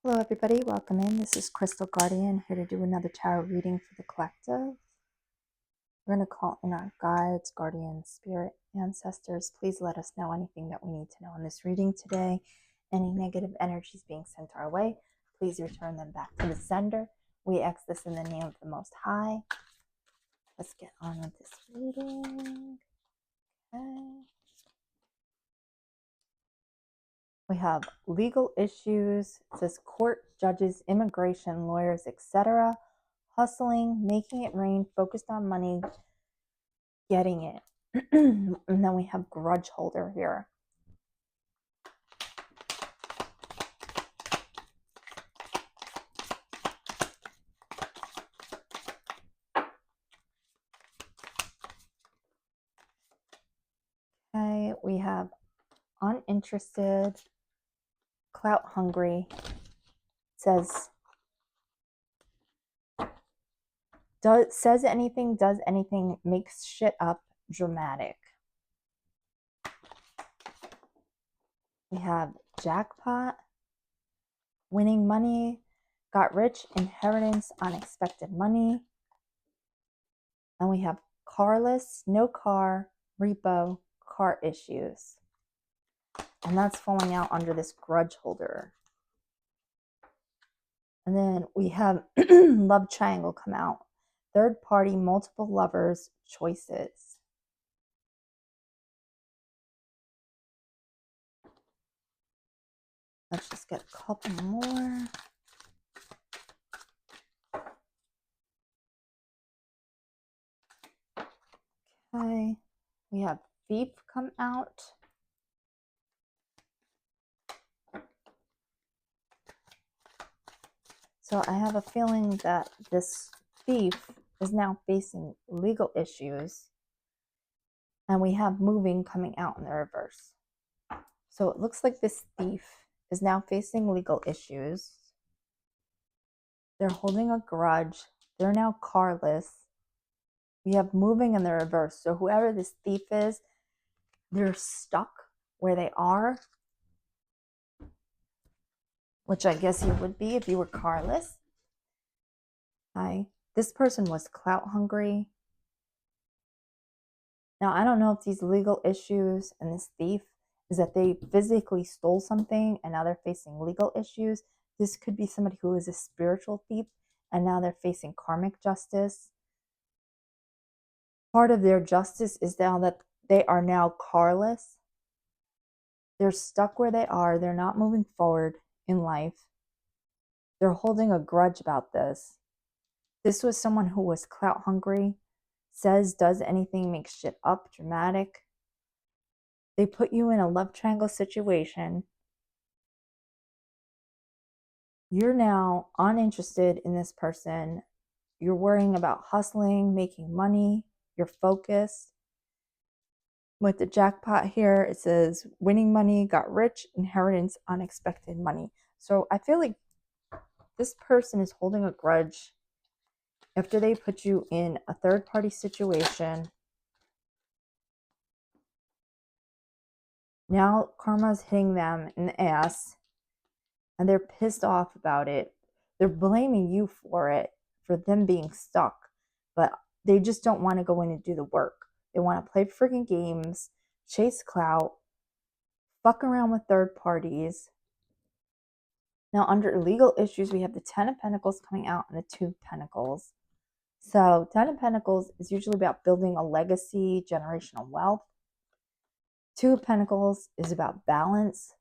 Hello everybody, welcome in. This is Crystal Guardian here to do another tarot reading for the collective. We're going to call in our guides, guardians, spirit, ancestors. Please let us know anything that we need to know in this reading today. Any negative energies being sent our way, please return them back to the sender. We ask this in the name of the Most High. Let's get on with this reading. Okay. We have legal issues. It says court, judges, immigration, lawyers, etc. Hustling, making it rain, focused on money, getting it. And then we have grudge holder here. Okay, we have uninterested, clout hungry. It says says anything, does anything, makes shit up, dramatic. We have jackpot, winning money, got rich, inheritance, unexpected money. And we have carless, no car, repo, car issues. And that's falling out under this grudge holder. And then we have love triangle come out. Third party, multiple lovers, choices. Let's just get a couple more. Okay. We have thief come out. So I have a feeling that this thief is now facing legal issues. And we have moving coming out in the reverse. So it looks like this thief is now facing legal issues. They're holding a grudge. They're now carless. We have moving in the reverse. So whoever this thief is, they're stuck where they are, which I guess you would be if you were carless. Hi. This person was clout hungry. Now, I don't know if these legal issues and this thief is that they physically stole something and now they're facing legal issues. This could be somebody who is a spiritual thief and now they're facing karmic justice. Part of their justice is now that they are now carless. They're stuck where they are. They're not moving forward in life. They're holding a grudge about this. This was someone who was clout hungry, says, does anything, makes shit up, dramatic. They put you in a love triangle situation. You're now uninterested in this person. You're worrying about hustling, making money. You're focused. With the jackpot here, it says winning money, got rich, inheritance, unexpected money. So I feel like this person is holding a grudge after they put you in a third-party situation. Now karma's hitting them in the ass, and they're pissed off about it. They're blaming you for it, for them being stuck, but they just don't want to go in and do the work. They want to play freaking games, chase clout, fuck around with third parties. Now, under legal issues, we have the 10 of Pentacles coming out and the 2 of Pentacles. So 10 of Pentacles is usually about building a legacy, generational wealth. 2 of Pentacles is about balance.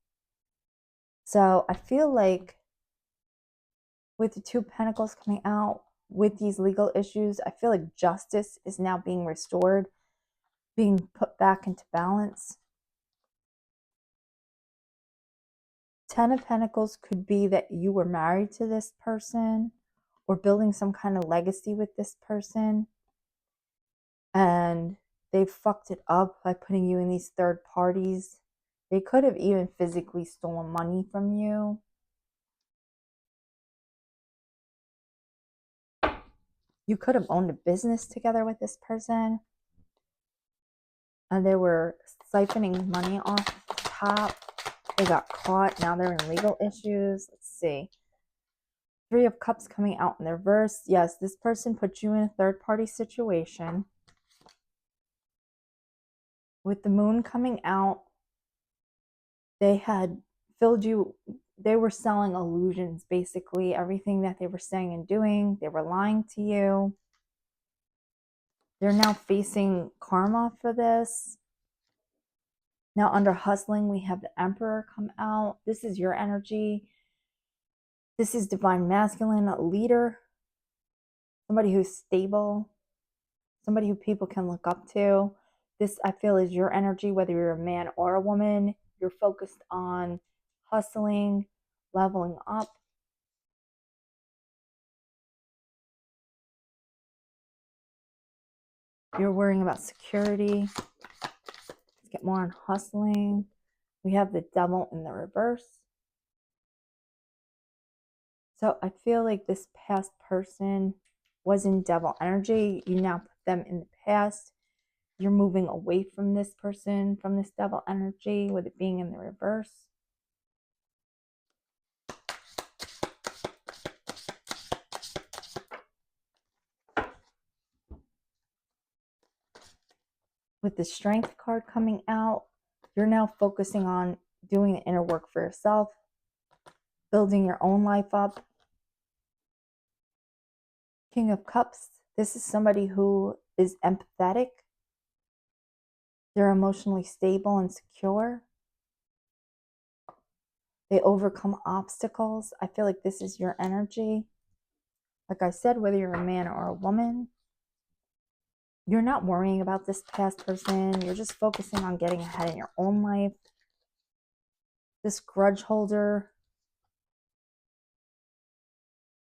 So I feel like with the 2 of Pentacles coming out, with these legal issues, I feel like justice is now being restored, being put back into balance. 10 of Pentacles could be that you were married to this person or building some kind of legacy with this person, and they fucked it up by putting you in these third parties. They could have even physically stolen money from you. You could have owned a business together with this person, and they were siphoning money off the top. They got caught. Now they're in legal issues. Let's see. Three of Cups coming out in the reverse. Yes, this person put you in a third-party situation. With the Moon coming out, they had filled you, they were selling illusions, basically. Everything that they were saying and doing, they were lying to you. They're now facing karma for this. Now under hustling, we have the Emperor come out. This is your energy. This is divine masculine, a leader, somebody who's stable, somebody who people can look up to. This, I feel, is your energy, whether you're a man or a woman. You're focused on hustling, leveling up. You're worrying about security. Let's get more on hustling. We have the Devil in the reverse. So I feel like this past person was in devil energy. You now put them in the past. You're moving away from this person, from this devil energy, with it being in the reverse. With the Strength card coming out, you're now focusing on doing the inner work for yourself, building your own life up. King of Cups, this is somebody who is empathetic. They're emotionally stable and secure. They overcome obstacles. I feel like this is your energy. Like I said, whether you're a man or a woman, you're not worrying about this past person. You're just focusing on getting ahead in your own life. This grudge holder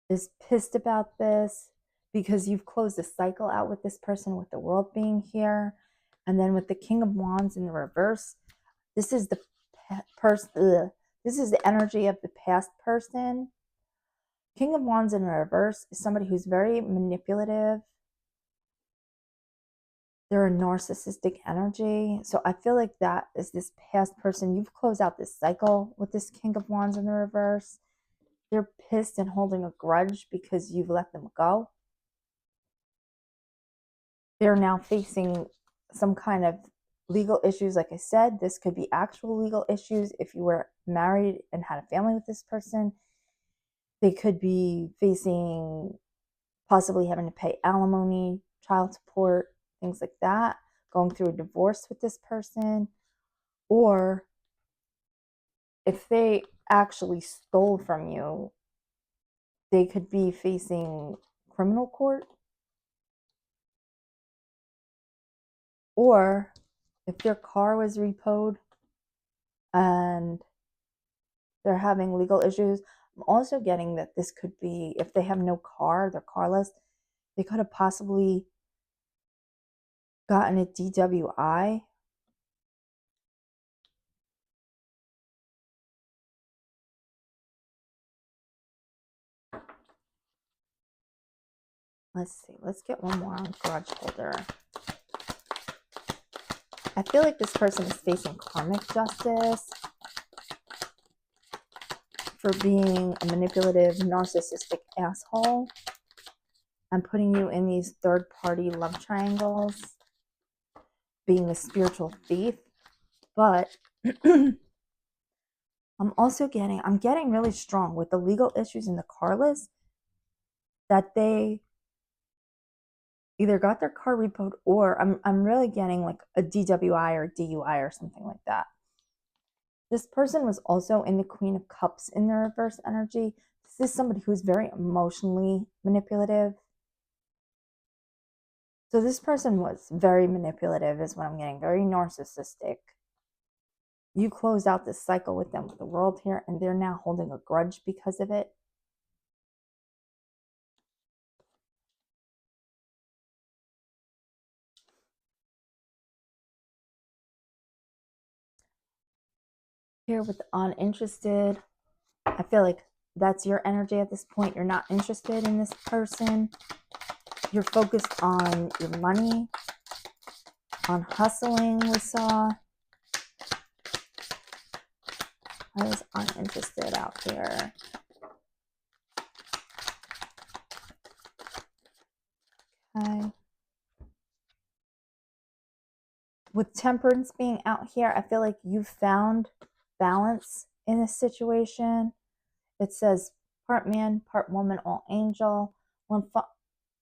is pissed about this because you've closed a cycle out with this person, with the World being here. And then with the King of Wands in the reverse, this is the person. This is the energy of the past person. King of Wands in the reverse is somebody who's very manipulative. They're a narcissistic energy. So I feel like that is this past person. You've closed out this cycle with this King of Wands in the reverse. They're pissed and holding a grudge because you've let them go. They're now facing some kind of legal issues. Like I said, this could be actual legal issues if you were married and had a family with this person. They could be facing possibly having to pay alimony, child support, things like that, going through a divorce with this person. Or if they actually stole from you, they could be facing criminal court. Or if their car was repoed and they're having legal issues, I'm also getting that this could be, if they have no car, they're carless, they could have possibly gotten a DWI. Let's see. Let's get one more on grudge holder. I feel like this person is facing karmic justice for being a manipulative, narcissistic asshole and putting you in these third-party love triangles, being a spiritual thief. But I'm getting really strong with the legal issues in the car list that they either got their car repoed or I'm really getting like a DWI or DUI or something like that. This person was also in the Queen of Cups in their reverse energy. This is somebody who's very emotionally manipulative. So this person was very manipulative is what I'm getting, very narcissistic. You closed out this cycle with them with the World here, and they're now holding a grudge because of it. Here with the uninterested, I feel like that's your energy at this point. You're not interested in this person. You're focused on your money, on hustling, we saw. I was uninterested out here. Okay. With temperance being out here, I feel like you found balance in this situation. It says part man, part woman, all angel, one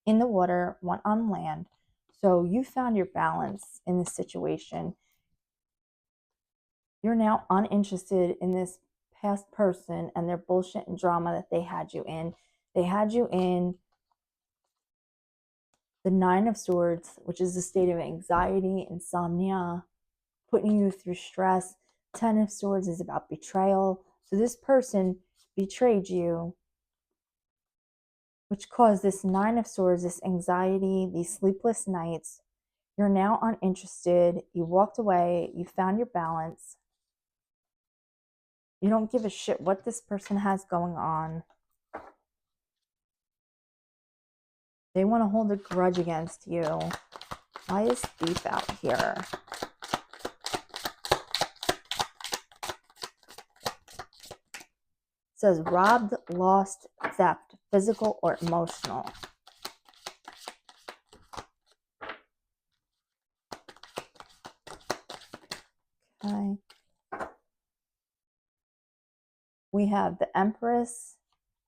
in the water, one on land. So you found your balance in this situation. You're now uninterested in this past person and their bullshit and drama that they had you in. They had you in the Nine of Swords, which is a state of anxiety, insomnia, putting you through stress. Ten of Swords is about betrayal. So this person betrayed you, which caused this Nine of Swords, this anxiety, these sleepless nights. You're now uninterested. You walked away. You found your balance. You don't give a shit what this person has going on. They want to hold a grudge against you. Why is thief out here? It says robbed, lost, theft, physical or emotional. Okay. We have the Empress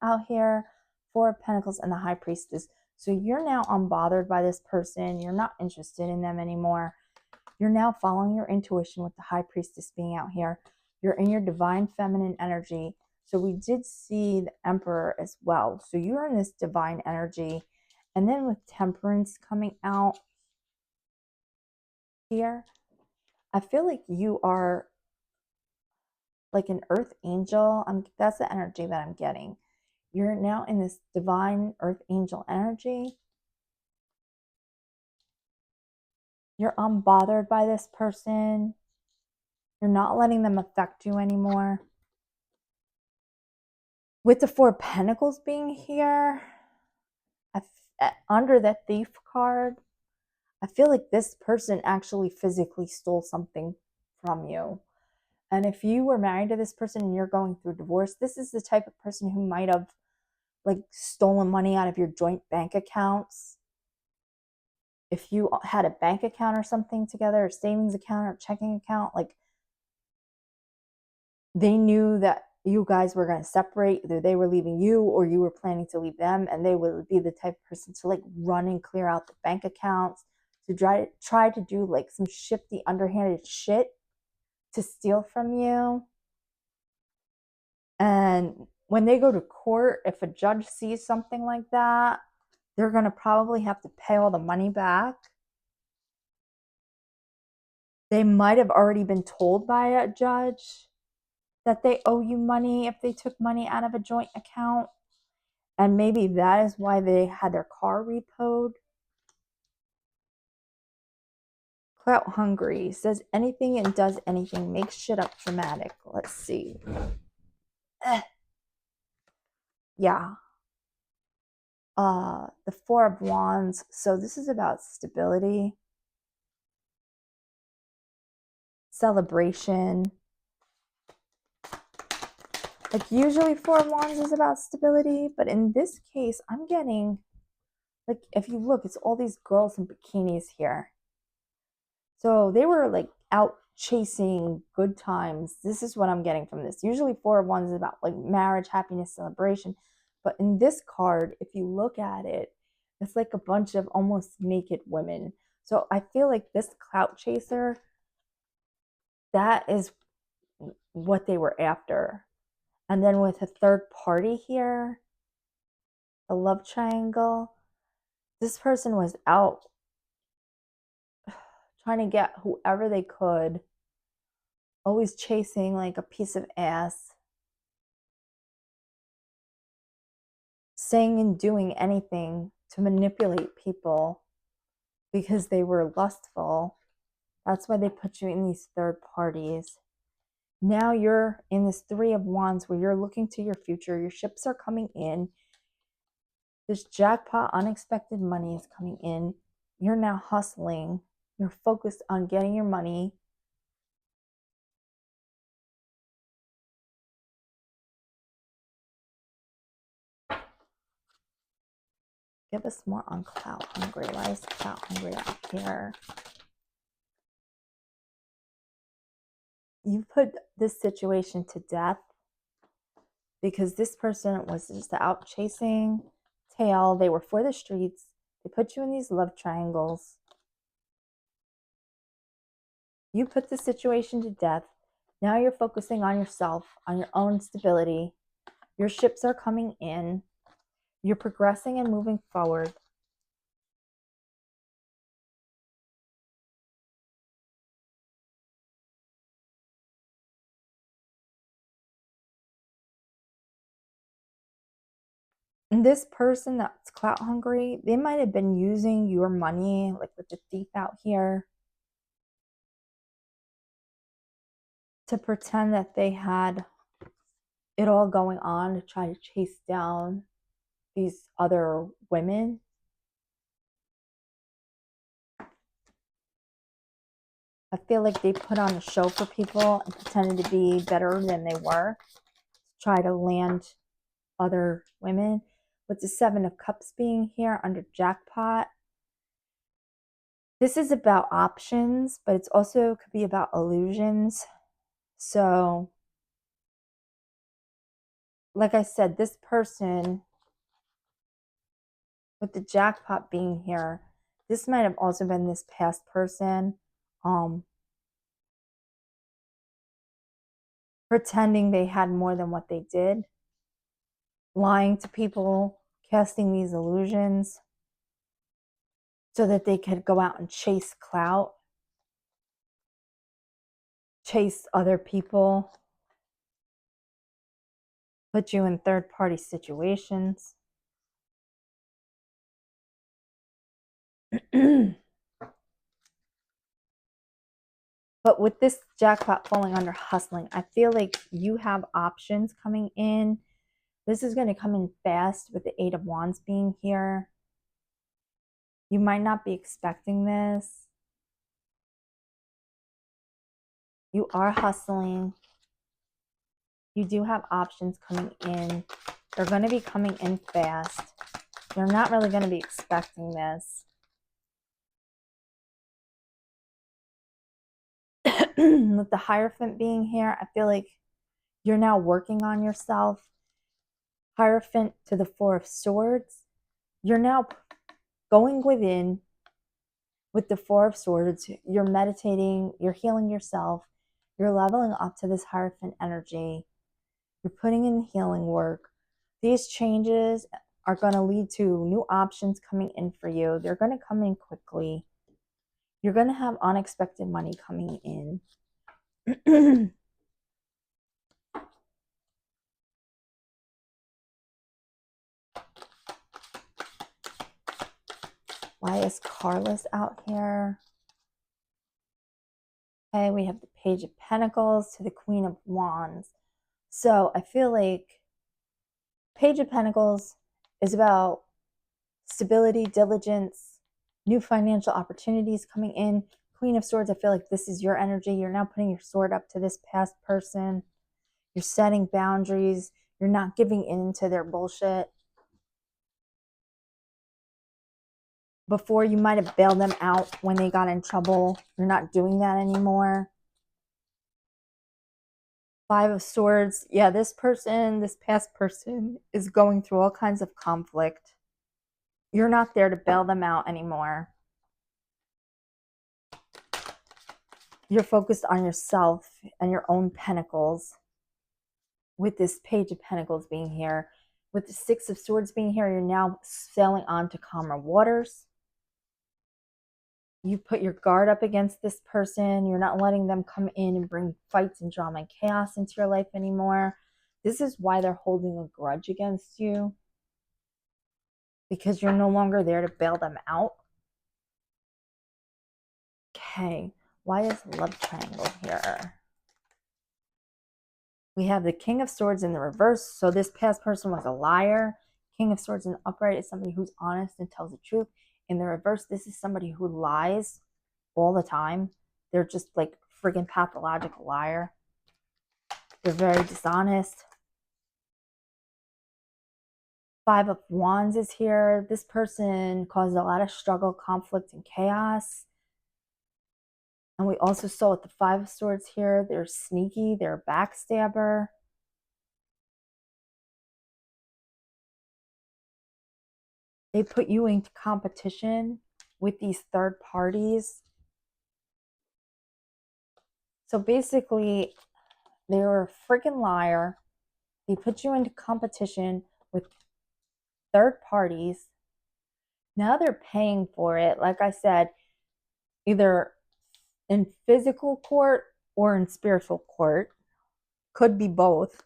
out here, Four of Pentacles, and the High Priestess. So you're now unbothered by this person. You're not interested in them anymore. You're now following your intuition with the High Priestess being out here. You're in your divine feminine energy. So we did see the Emperor as well. So you're in this divine energy. And then with Temperance coming out here, I feel like you are like an earth angel. That's the energy that I'm getting. You're now in this divine earth angel energy. You're unbothered by this person. You're not letting them affect you anymore. With the Four of Pentacles being here, under that Thief card, I feel like this person actually physically stole something from you. And if you were married to this person and you're going through divorce, this is the type of person who might have like stolen money out of your joint bank accounts. If you had a bank account or something together, a savings account or checking account, like they knew that you guys were going to separate, either they were leaving you or you were planning to leave them, and they would be the type of person to like run and clear out the bank accounts, to try to do like some shifty underhanded shit to steal from you. And when they go to court, if a judge sees something like that, they're going to probably have to pay all the money back. They might have already been told by a judge that they owe you money if they took money out of a joint account. And maybe that is why they had their car repoed. Clout hungry, says anything and does anything, makes shit up dramatic. Let's see. Yeah. The Four of Wands. So this is about stability, celebration. Like usually Four of Wands is about stability, but in this case, I'm getting, like, if you look, it's all these girls in bikinis here. So they were like out chasing good times. This is what I'm getting from this. Usually Four of Wands is about like marriage, happiness, celebration. But in this card, if you look at it, it's like a bunch of almost naked women. So I feel like this clout chaser, that is what they were after. And then with a third party here, a love triangle, this person was out trying to get whoever they could, always chasing like a piece of ass, saying and doing anything to manipulate people because they were lustful. That's why they put you in these third parties. Now you're in this Three of Wands where you're looking to your future. Your ships are coming in. This jackpot, unexpected money is coming in. You're now hustling. You're focused on getting your money. Give us more on clout hungry. Why is clout hungry out here? You put this situation to death because this person was just out chasing tail. They were for the streets. They put you in these love triangles. You put the situation to death. Now you're focusing on yourself, on your own stability. Your ships are coming in. You're progressing and moving forward. And this person that's clout hungry, they might have been using your money, like with the thief out here, to pretend that they had it all going on to try to chase down these other women. I feel like they put on a show for people and pretended to be better than they were to try to land other women. With the Seven of Cups being here under jackpot, this is about options, but it's also could be about illusions. So, like I said, this person with the jackpot being here, this might have also been this past person pretending they had more than what they did, lying to people, casting these illusions so that they could go out and chase clout, chase other people, put you in third-party situations. But with this jackpot falling under hustling, I feel like you have options coming in. This is going to come in fast with the Eight of Wands being here. You might not be expecting this. You are hustling. You do have options coming in. They're going to be coming in fast. You're not really going to be expecting this. With the Hierophant being here, I feel like you're now working on yourself. Hierophant to the Four of Swords. You're now going within with the Four of Swords. You're meditating. You're healing yourself. You're leveling up to this Hierophant energy. You're putting in healing work. These changes are going to lead to new options coming in for you. They're going to come in quickly. You're going to have unexpected money coming in. Why is Carlos out here? Okay, we have the Page of Pentacles to the Queen of Wands. So I feel like Page of Pentacles is about stability, diligence, new financial opportunities coming in. Queen of Swords, I feel like this is your energy. You're now putting your sword up to this past person. You're setting boundaries. You're not giving in to their bullshit. Before, you might have bailed them out when they got in trouble. You're not doing that anymore. Five of Swords. Yeah, this person, this past person, is going through all kinds of conflict. You're not there to bail them out anymore. You're focused on yourself and your own pentacles. With this Page of Pentacles being here, with the Six of Swords being here, you're now sailing on to calmer waters. You put your guard up against this person. You're not letting them come in and bring fights and drama and chaos into your life anymore. This is why they're holding a grudge against you, because you're no longer there to bail them out. Okay, why is Love Triangle here? We have the King of Swords in the reverse. So this past person was a liar. King of Swords in the upright is somebody who's honest and tells the truth. In the reverse, this is somebody who lies all the time. They're just like friggin' pathological liar. They're very dishonest. Five of Wands is here. This person caused a lot of struggle, conflict, and chaos. And we also saw with the Five of Swords here, they're sneaky, they're a backstabber. They put you into competition with these third parties. So basically, they were a freaking liar. They put you into competition with third parties. Now they're paying for it. Like I said, either in physical court or in spiritual court. Could be both.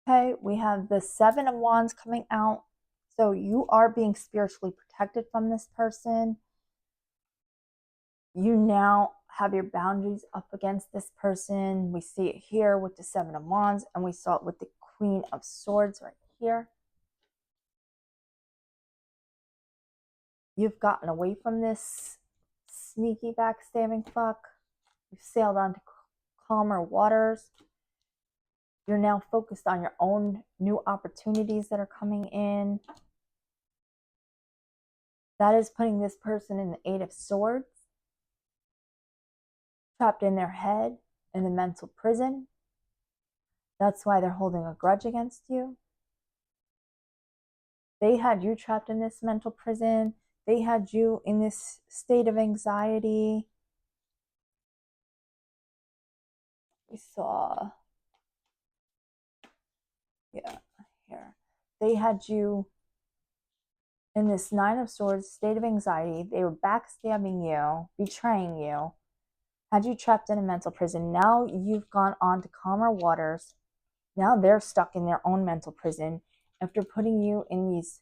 Okay, we have the Seven of Wands coming out. So you are being spiritually protected from this person. You now have your boundaries up against this person. We see it here with the Seven of Wands, and we saw it with the Queen of Swords right here. You've gotten away from this sneaky backstabbing fuck. You've sailed on to calmer waters. You're now focused on your own new opportunities that are coming in. That is putting this person in the Eight of Swords, trapped in their head in the mental prison. That's why they're holding a grudge against you. They had you trapped in this mental prison. They had you in this state of anxiety. We saw, yeah, here. They had you in this Nine of Swords state of anxiety. They were backstabbing you, betraying you, had you trapped in a mental prison. Now you've gone on to calmer waters. Now they're stuck in their own mental prison after putting you in these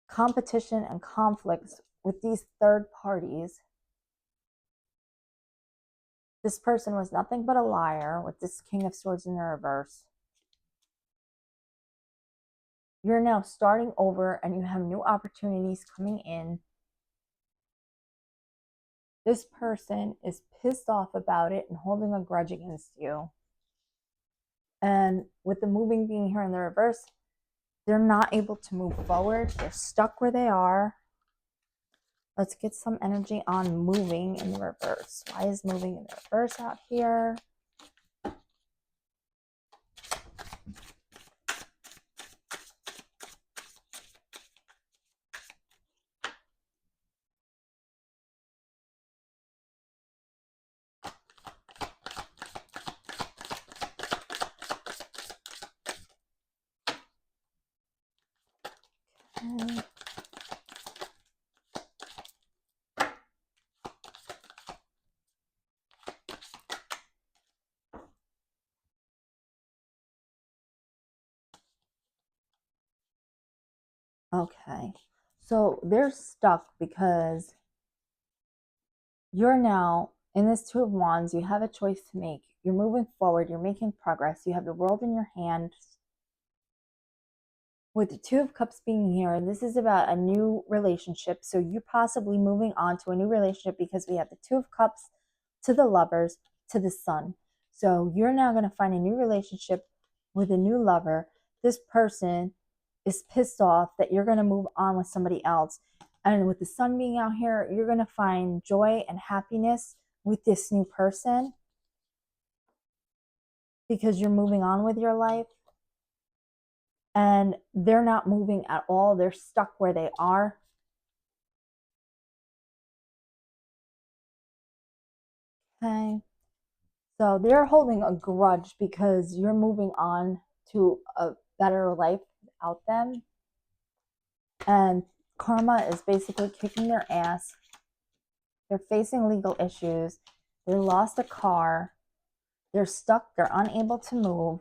competition and conflicts with these third parties. This person was nothing but a liar with this King of Swords in the reverse. You're now starting over and you have new opportunities coming in. This person is pissed off about it and holding a grudge against you. And with the moving being here in the reverse, they're not able to move forward. They're stuck where they are. Let's get some energy on moving in the reverse. Why is moving in the reverse out here? Okay, so they're stuck because you're now in this Two of Wands. You have a choice to make. You're moving forward. You're making progress. You have the world in your hand. With the Two of Cups being here, this is about a new relationship. So you're possibly moving on to a new relationship because we have the Two of Cups to the Lovers to the Sun. So you're now going to find a new relationship with a new lover. This person is pissed off that you're going to move on with somebody else. And with the Sun being out here, you're going to find joy and happiness with this new person because you're moving on with your life. And they're not moving at all. They're stuck where they are. Okay. So they're holding a grudge because you're moving on to a better life without them. And karma is basically kicking their ass. They're facing legal issues. They lost a car. They're stuck. They're unable to move.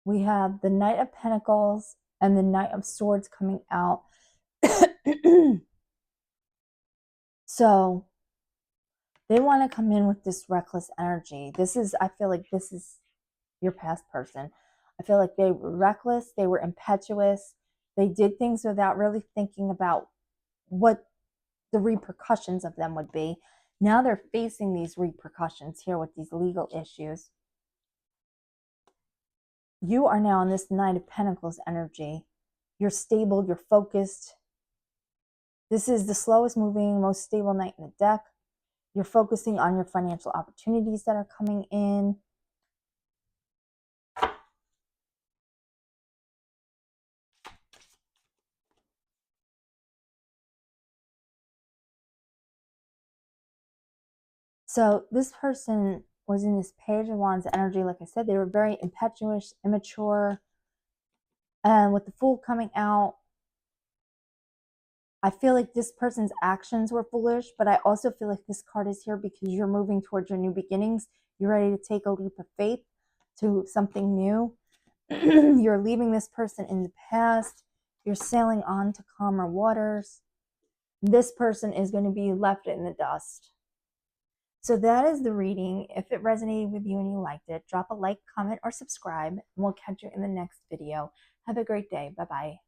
We have the Knight of Pentacles and the Knight of Swords coming out. So they want to come in with this reckless energy. This is, I feel like this is your past person. I feel like they were reckless, they were impetuous, they did things without really thinking about what the repercussions of them would be. Now they're facing these repercussions here with these legal issues. You are now in this Knight of Pentacles energy. You're stable, you're focused. This is the slowest moving, most stable knight in the deck. You're focusing on your financial opportunities that are coming in. So this person was in this Page of Wands energy. Like I said, they were very impetuous, immature. And with the Fool coming out, I feel like this person's actions were foolish, but I also feel like this card is here because you're moving towards your new beginnings. You're ready to take a leap of faith to something new. You're leaving this person in the past. You're sailing on to calmer waters. This person is going to be left in the dust. So that is the reading. If it resonated with you and you liked it, drop a like, comment, or subscribe, and we'll catch you in the next video. Have a great day. Bye-bye.